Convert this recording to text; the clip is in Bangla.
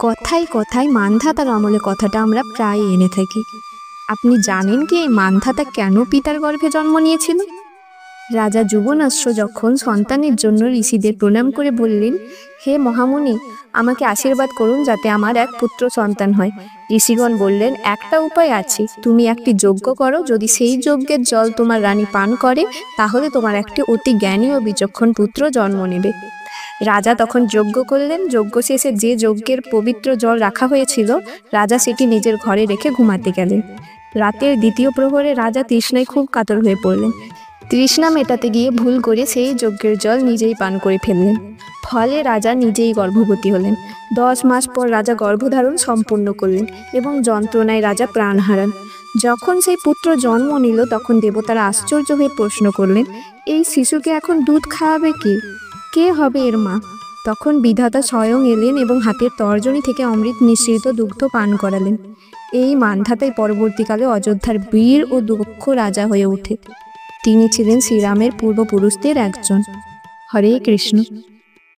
কথায় কথায় মান্ধাতার আমলে কথাটা আমরা প্রায় এনে থাকি। আপনি জানেন কি এই মান্ধাতা কেন পিতার গর্ভে জন্ম নিয়েছিল? রাজা যুবনাশ্র যখন সন্তানের জন্য ঋষিদের প্রণাম করে বললেন, হে মহামুনি, আমাকে আশীর্বাদ করুন যাতে আমার এক পুত্র সন্তান হয়। ঋষিগণ বললেন, একটা উপায় আছে, তুমি একটি যজ্ঞ করো, যদি সেই যজ্ঞের জল তোমার রানী পান করে তাহলে তোমার একটি অতি জ্ঞানী ও বিচক্ষণ পুত্র জন্ম নেবে। রাজা তখন যজ্ঞ করলেন। যজ্ঞ শেষে যে যজ্ঞের পবিত্র জল রাখা হয়েছিল, রাজা সেটি নিজের ঘরে রেখে ঘুমাতে গেলেন। রাতের দ্বিতীয় প্রহরে রাজা তৃষ্ণায় খুব কাতর হয়ে পড়লেন। তৃষ্ণা মেটাতে গিয়ে ভুল করে সেই যজ্ঞের জল নিজেই পান করে ফেললেন। ফলে রাজা নিজেই গর্ভবতী হলেন। 10 মাস পর রাজা গর্ভধারণ সম্পূর্ণ করলেন এবং যন্ত্রণায় রাজা প্রাণ হারান। যখন সেই পুত্র জন্ম নিল তখন দেবতারা আশ্চর্য হয়ে প্রশ্ন করলেন, এই শিশুকে এখন দুধ খাওয়াবে কে? কে হবে এর মা? তখন বিধাতা স্বয়ং এলেন এবং হাতের তর্জনী থেকে অমৃত মিশ্রিত দুগ্ধ পান করালেন। এই মান্ধাতাই পরবর্তীকালে অযোধ্যার বীর ও দক্ষ রাজা হয়ে ওঠে। তিনি ছিলেন শ্রীরামের পূর্বপুরুষদের একজন। হরে কৃষ্ণ।